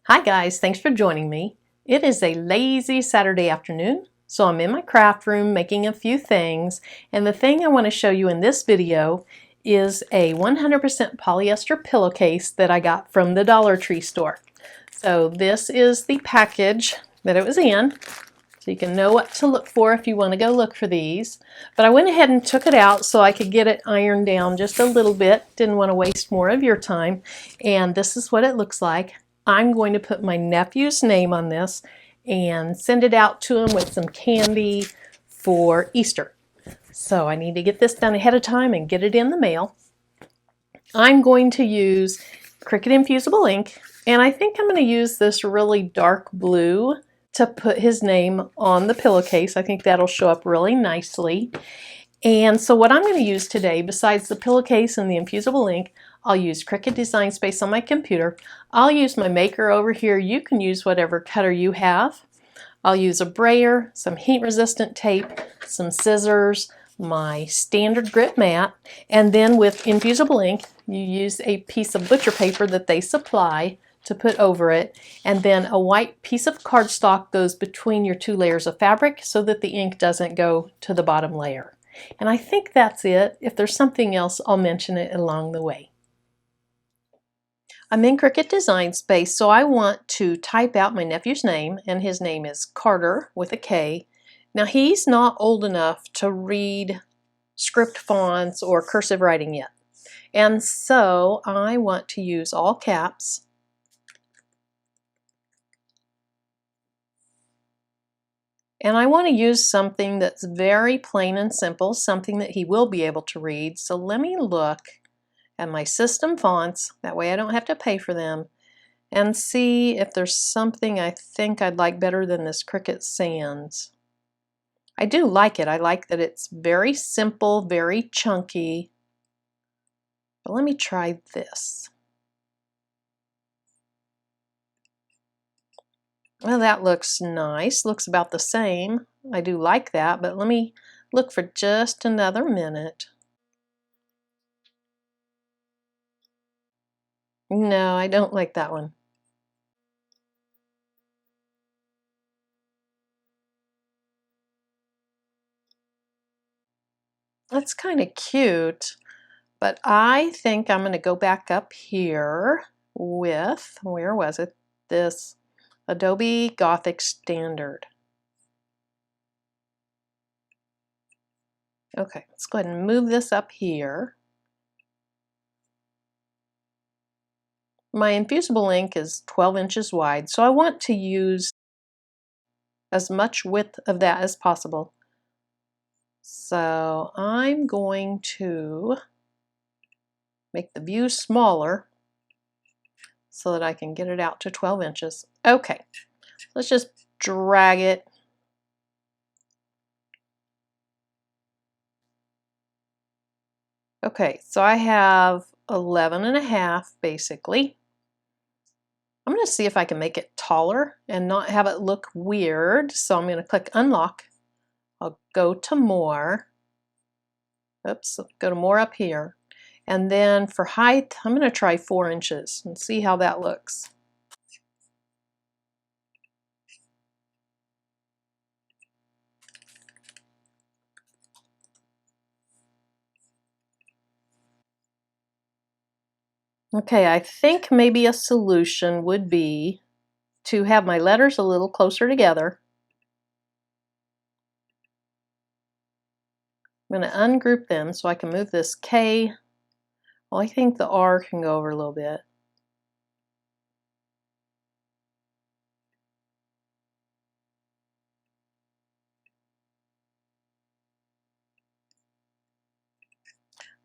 Hi guys, thanks for joining me. It is a lazy Saturday afternoon, so I'm in my craft room making a few things, and the thing I want to show you in this video is a 100% polyester pillowcase that I got from the Dollar Tree store. So this is the package that it was in, so you can know what to look for if you want to go look for these. But I went ahead and took it out so I could get it ironed down just a little bit. Didn't want to waste more of your time, and this is what it looks like. I'm going to put my nephew's name on this and send it out to him with some candy for Easter. So I need to get this done ahead of time and get it in the mail. I'm going to use Cricut Infusible Ink, and I think I'm going to use this really dark blue to put his name on the pillowcase. I think that'll show up really nicely. And so what I'm going to use today, besides the pillowcase and the infusible ink, I'll use Cricut Design Space on my computer. I'll use my Maker over here. You can use whatever cutter you have. I'll use a brayer, some heat-resistant tape, some scissors, my standard grit mat, and then with infusible ink, you use a piece of butcher paper that they supply to put over it, and then a white piece of cardstock goes between your two layers of fabric so that the ink doesn't go to the bottom layer. And I think that's it. If there's something else, I'll mention it along the way. I'm in Cricut Design Space, so I want to type out my nephew's name, and his name is Carter with a K. Now he's not old enough to read script fonts or cursive writing yet, and so I want to use all caps. And I want to use something that's very plain and simple, something that he will be able to read. So let me look at my system fonts, that way I don't have to pay for them, and see if there's something I think I'd like better than this Cricut Sans. I do like it. I like that it's very simple, very chunky. But let me try this. Well, that looks nice. Looks about the same. I do like that, but let me look for just another minute. No, I don't like that one. That's kind of cute, but I think I'm going to go back up here with, where was it? This Adobe Gothic Standard. Okay, let's go ahead and move this up here. My infusible ink is 12 inches wide, so I want to use as much width of that as possible. So I'm going to make the view smaller so that I can get it out to 12 inches. Okay, let's just drag it. Okay, so I have 11.5 basically. I'm going to see if I can make it taller and not have it look weird. So I'm going to click unlock. I'll go to more. Oops, go to more up here. And then for height, I'm going to try 4 inches and see how that looks. Okay, I think maybe a solution would be to have my letters a little closer together. I'm going to ungroup them so I can move this K. Well, I think the R can go over a little bit.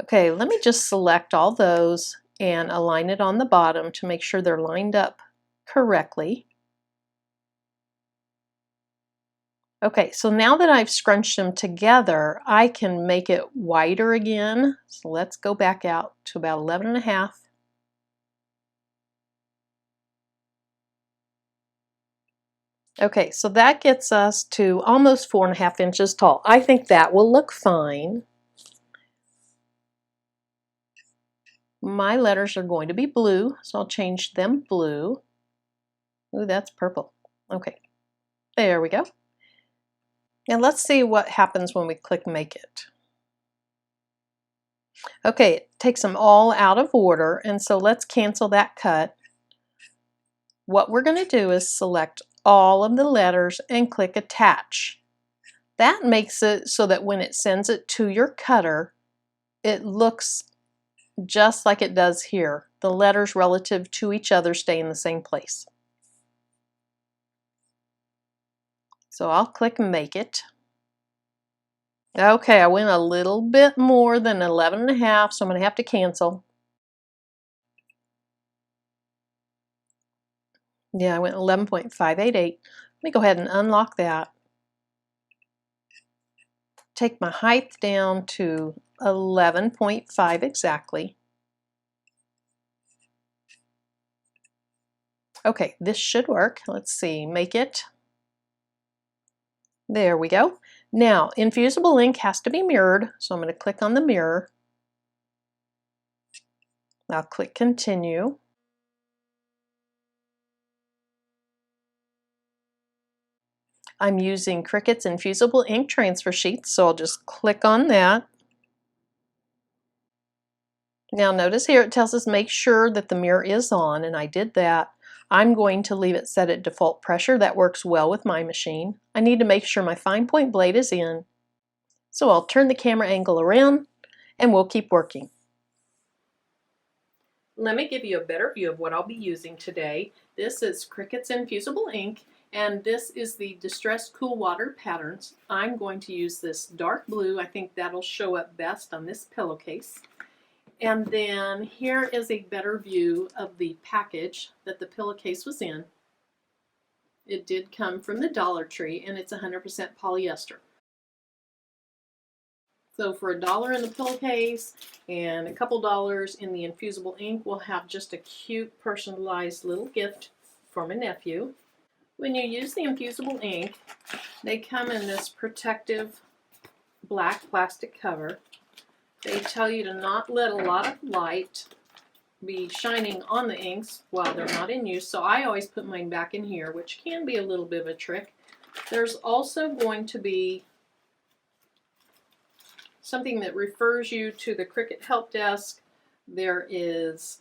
Okay, let me just select all those and align it on the bottom to make sure they're lined up correctly. Okay, so now that I've scrunched them together, I can make it wider again. So let's go back out to about 11.5. Okay, so that gets us to almost 4.5 inches tall. I think that will look fine. My letters are going to be blue, so I'll change them blue. Ooh, that's purple. Okay, there we go. Now let's see what happens when we click Make It. Okay, it takes them all out of order, and so let's cancel that cut. What we're going to do is select all of the letters and click Attach. That makes it so that when it sends it to your cutter, it looks just like it does here. The letters relative to each other stay in the same place. So I'll click Make It. Okay, I went a little bit more than 11.5, so I'm going to have to cancel. Yeah, I went 11.588. Let me go ahead and unlock that. Take my height down to 11.5 exactly. Okay, this should work. Let's see, Make It. There we go. Now, Infusible ink has to be mirrored, so I'm going to click on the mirror. I'll click Continue. I'm using Cricut's Infusible Ink transfer sheets, so I'll just click on that. Now notice here it tells us make sure that the mirror is on, and I did that. I'm going to leave it set at default pressure. That works well with my machine. I need to make sure my fine point blade is in. So I'll turn the camera angle around and we'll keep working. Let me give you a better view of what I'll be using today. This is Cricut's Infusible Ink, and this is the Distressed Cool Water Patterns. I'm going to use this dark blue. I think that'll show up best on this pillowcase. And then here is a better view of the package that the pillowcase was in. It did come from the Dollar Tree, and it's 100% polyester. So for $1 in the pillowcase and a couple dollars in the infusible ink, we'll have just a cute personalized little gift for my nephew. When you use the infusible ink, they come in this protective black plastic cover. They tell you to not let a lot of light be shining on the inks while they're not in use, so I always put mine back in here, which can be a little bit of a trick. There's also going to be something that refers you to the Cricut help desk. There is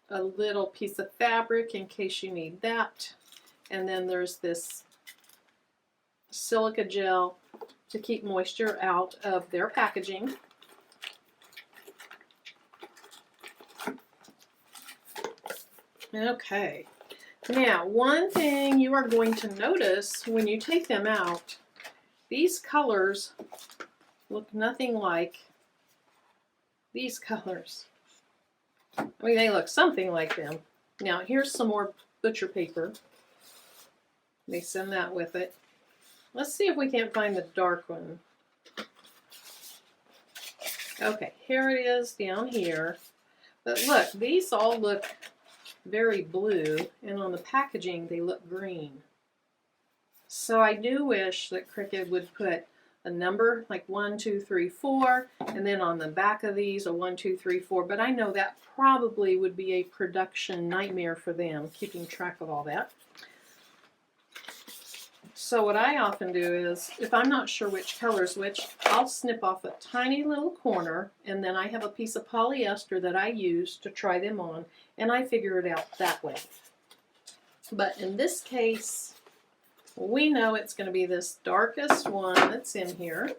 a little piece of fabric in case you need that, and then there's this silica gel to keep moisture out of their packaging. Okay, now one thing you are going to notice when you take them out, these colors look nothing like these colors. I mean, they look something like them. Now here's some more butcher paper. They send that with it. Let's see if we can't find the dark one. Okay, here it is down here. But look, these all look very blue, and on the packaging they look green. So I do wish that Cricut would put a number like 1, 2, 3, 4, and then on the back of these a 1, 2, 3, 4, but I know that probably would be a production nightmare for them, keeping track of all that. So what I often do is, if I'm not sure which color is which, I'll snip off a tiny little corner, and then I have a piece of polyester that I use to try them on, and I figure it out that way. But in this case, we know it's going to be this darkest one that's in here.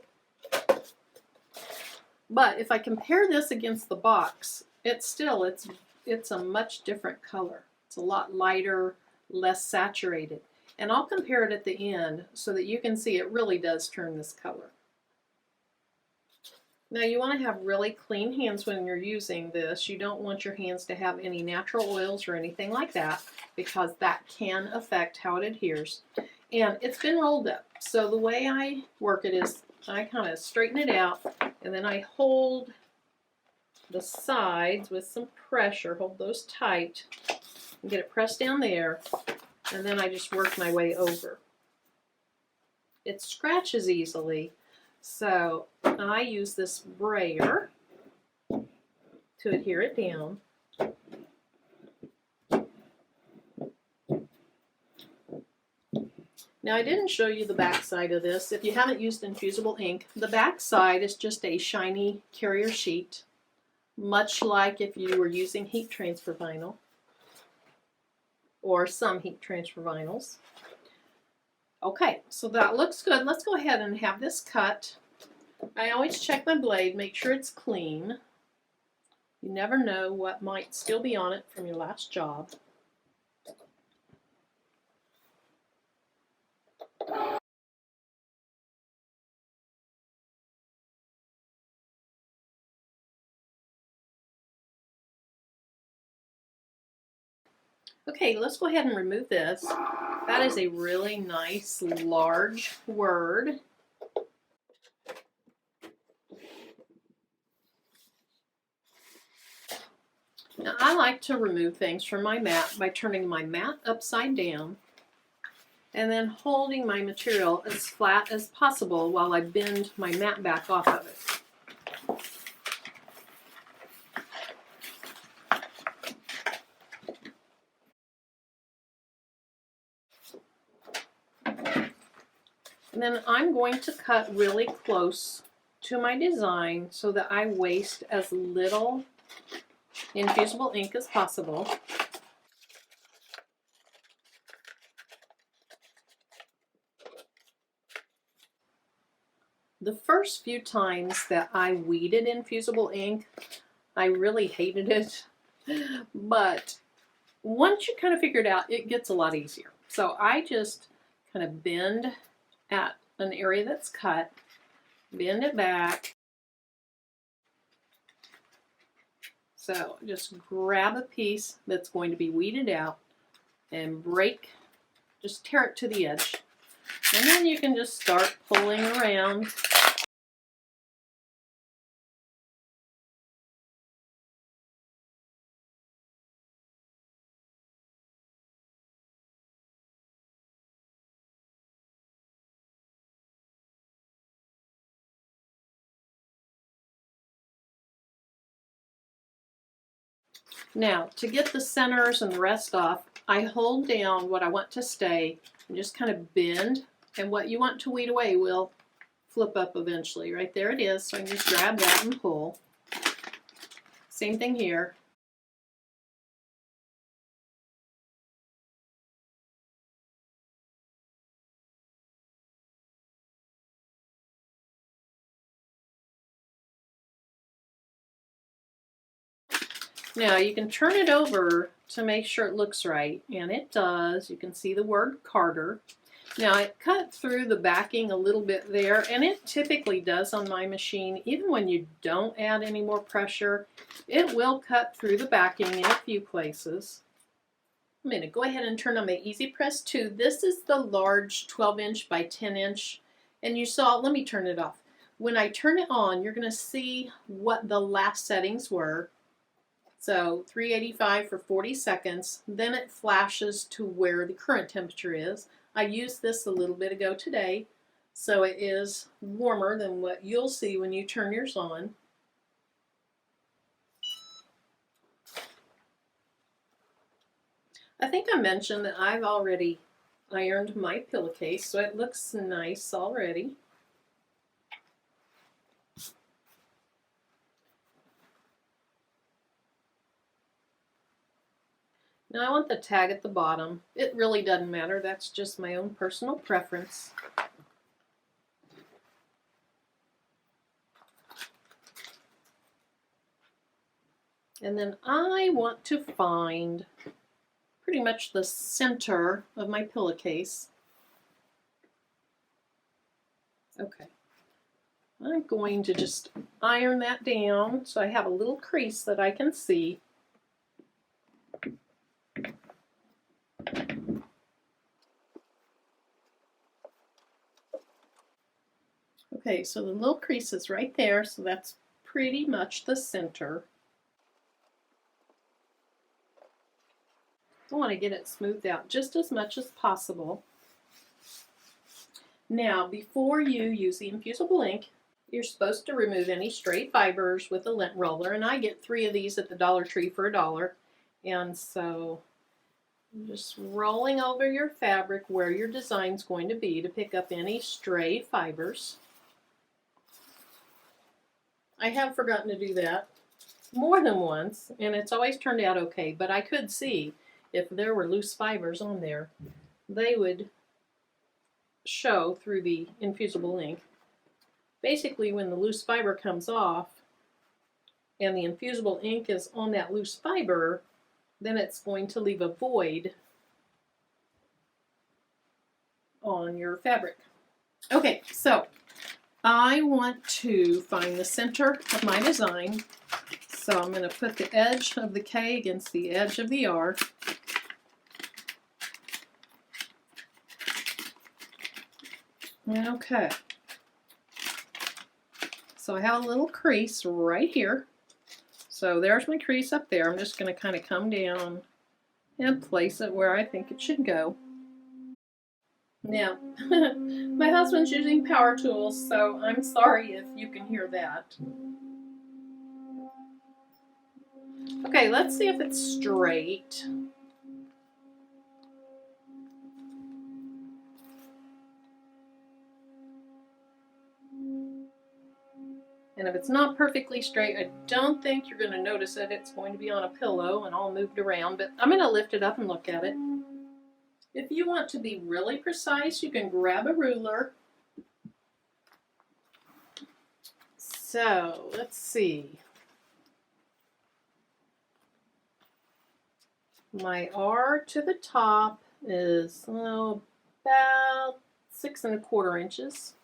But if I compare this against the box, it's a much different color. It's a lot lighter, less saturated. And I'll compare it at the end so that you can see it really does turn this color. Now you want to have really clean hands when you're using this. You don't want your hands to have any natural oils or anything like that, because that can affect how it adheres. And it's been rolled up. So the way I work it is I kind of straighten it out, and then I hold the sides with some pressure, hold those tight, and get it pressed down there. And then I just work my way over. It scratches easily, so I use this brayer to adhere it down. Now I didn't show you the back side of this. If you haven't used Infusible ink, the back side is just a shiny carrier sheet, much like if you were using heat transfer vinyl or some heat transfer vinyls. Okay, so that looks good. Let's go ahead and have this cut. I always check my blade, make sure it's clean. You never know what might still be on it from your last job. Okay, let's go ahead and remove this. That is a really nice large word. Now I like to remove things from my mat by turning my mat upside down and then holding my material as flat as possible while I bend my mat back off of it. And then I'm going to cut really close to my design so that I waste as little infusible ink as possible. The first few times that I weeded infusible ink, I really hated it, but once you kind of figure it out, it gets a lot easier. So I just kind of bend at an area that's cut, bend it back. So just grab a piece that's going to be weeded out and break, just tear it to the edge. And then you can just start pulling around. Now, to get the centers and the rest off, I hold down what I want to stay and just kind of bend, and what you want to weed away will flip up eventually. Right there it is, so I can just grab that and pull. Same thing here. Now you can turn it over to make sure it looks right, and it does. You can see the word Carter. Now it cut through the backing a little bit there, and it typically does on my machine. Even when you don't add any more pressure, it will cut through the backing in a few places. I'm going to go ahead and turn on my Easy Press 2. This is the large 12-inch by 10-inch, and you saw, let me turn it off. When I turn it on, you're going to see what the last settings were. So 385 for 40 seconds, then it flashes to where the current temperature is. I used this a little bit ago today, so it is warmer than what you'll see when you turn yours on. I think I mentioned that I've already ironed my pillowcase, so it looks nice already. Now I want the tag at the bottom. It really doesn't matter, that's just my own personal preference. And then I want to find pretty much the center of my pillowcase. Okay. I'm going to just iron that down so I have a little crease that I can see. Okay, so the little crease is right there, so that's pretty much the center. I want to get it smoothed out just as much as possible. Now, before you use the infusible ink, you're supposed to remove any stray fibers with a lint roller, and I get 3 of these at the Dollar Tree for $1. And so Just rolling over your fabric where your design's going to be to pick up any stray fibers. I have forgotten to do that more than once, and it's always turned out okay, but I could see if there were loose fibers on there, they would show through the infusible ink. Basically, when the loose fiber comes off and the infusible ink is on that loose fiber, then it's going to leave a void on your fabric. Okay, so I want to find the center of my design. So I'm going to put the edge of the K against the edge of the R. Okay. So I have a little crease right here. So there's my crease up there. I'm just going to kind of come down and place it where I think it should go. Now, my husband's using power tools, so I'm sorry if you can hear that. Okay, let's see if it's straight. And if it's not perfectly straight, I don't think you're going to notice that it's going to be on a pillow and all moved around, but I'm going to lift it up and look at it. If you want to be really precise, you can grab a ruler. So, let's see. My R to the top is about 6 1/4 inches.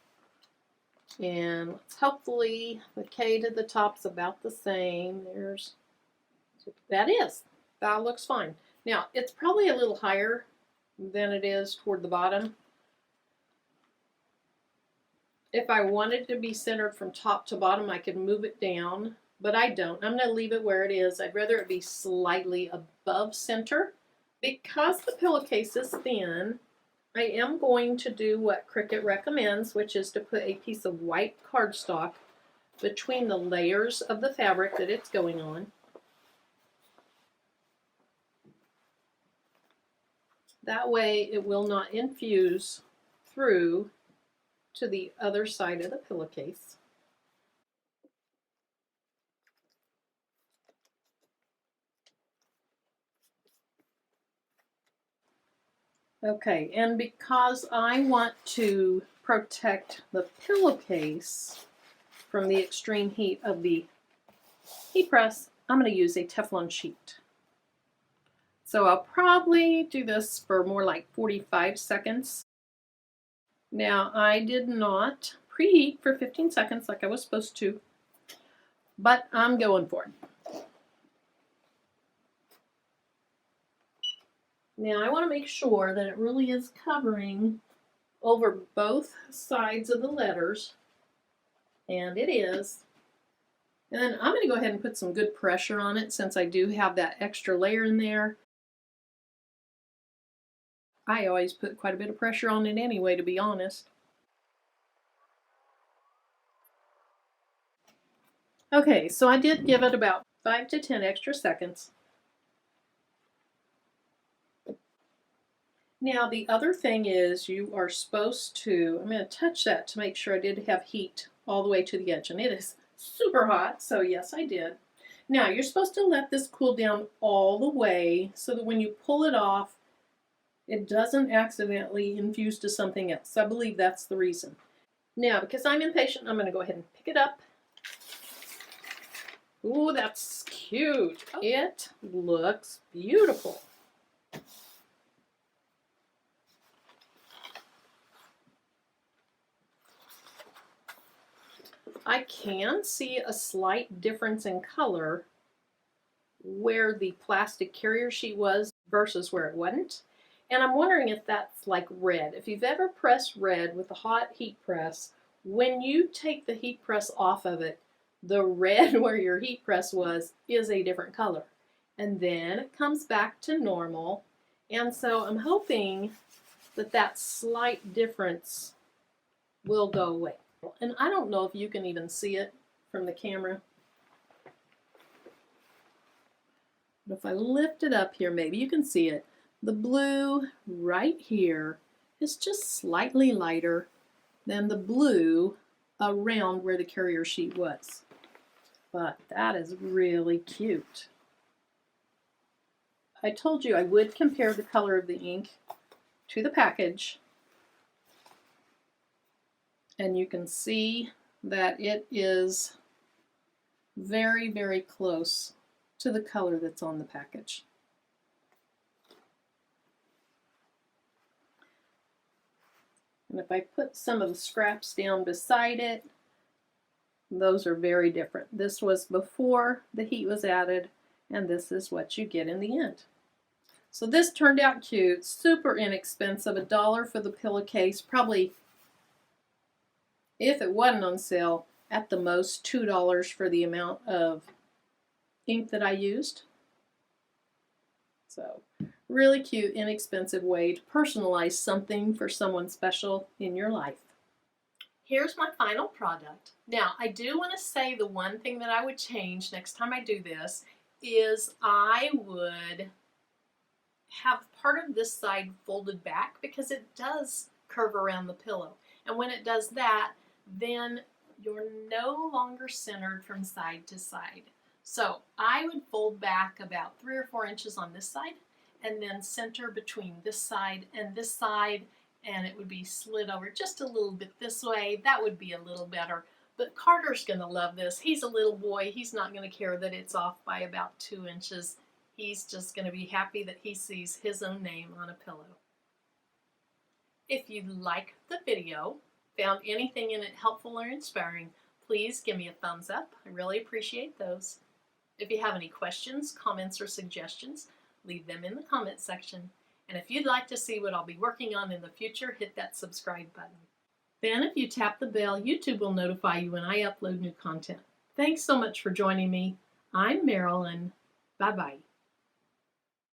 And hopefully the K to the top is about the same. That looks fine. Now, it's probably a little higher than it is toward the bottom. If I wanted to be centered from top to bottom, I could move it down, but I don't. I'm going to leave it where it is. I'd rather it be slightly above center. Because the pillowcase is thin, I am going to do what Cricut recommends, which is to put a piece of white cardstock between the layers of the fabric that it's going on. That way it will not infuse through to the other side of the pillowcase. Okay, and because I want to protect the pillowcase from the extreme heat of the heat press, I'm going to use a Teflon sheet. So I'll probably do this for more like 45 seconds. Now, I did not preheat for 15 seconds like I was supposed to, but I'm going for it. Now I want to make sure that it really is covering over both sides of the letters, and it is. And then I'm going to go ahead and put some good pressure on it since I do have that extra layer in there. I always put quite a bit of pressure on it anyway, to be honest. Okay, so I did give it about 5 to 10 extra seconds. Now the other thing is you are supposed to, I'm going to touch that to make sure I did have heat all the way to the edge, and it is super hot, so yes I did. Now you're supposed to let this cool down all the way so that when you pull it off, it doesn't accidentally infuse to something else. I believe that's the reason. Now because I'm impatient, I'm going to go ahead and pick it up. Ooh, that's cute. It looks beautiful. I can see a slight difference in color where the plastic carrier sheet was versus where it wasn't. And I'm wondering if that's like red. If you've ever pressed red with a hot heat press, when you take the heat press off of it, the red where your heat press was is a different color. And then it comes back to normal. And so I'm hoping that that slight difference will go away. And I don't know if you can even see it from the camera. But if I lift it up here, maybe you can see it. The blue right here is just slightly lighter than the blue around where the carrier sheet was. But that is really cute. I told you I would compare the color of the ink to the package, and you can see that it is very, very close to the color that's on the package. And if I put some of the scraps down beside it, those are very different. This was before the heat was added, and this is what you get in the end. So this turned out cute, super inexpensive, $1 for the pillowcase, probably, if it wasn't on sale, at the most $2 for the amount of ink that I used. So really cute, inexpensive way to personalize something for someone special in your life. Here's my final product. Now, I do want to say the one thing that I would change next time I do this is I would have part of this side folded back because it does curve around the pillow. And when it does that, then you're no longer centered from side to side. So I would fold back about 3 or 4 inches on this side and then center between this side, and it would be slid over just a little bit this way. That would be a little better. But Carter's going to love this. He's a little boy. He's not going to care that it's off by about 2 inches. He's just going to be happy that he sees his own name on a pillow. If you like the video, found anything in it helpful or inspiring, please give me a thumbs up. I really appreciate those. If you have any questions, comments, or suggestions, leave them in the comment section. And if you'd like to see what I'll be working on in the future, hit that subscribe button. Then if you tap the bell, YouTube will notify you when I upload new content. Thanks so much for joining me. I'm Marilyn. Bye-bye.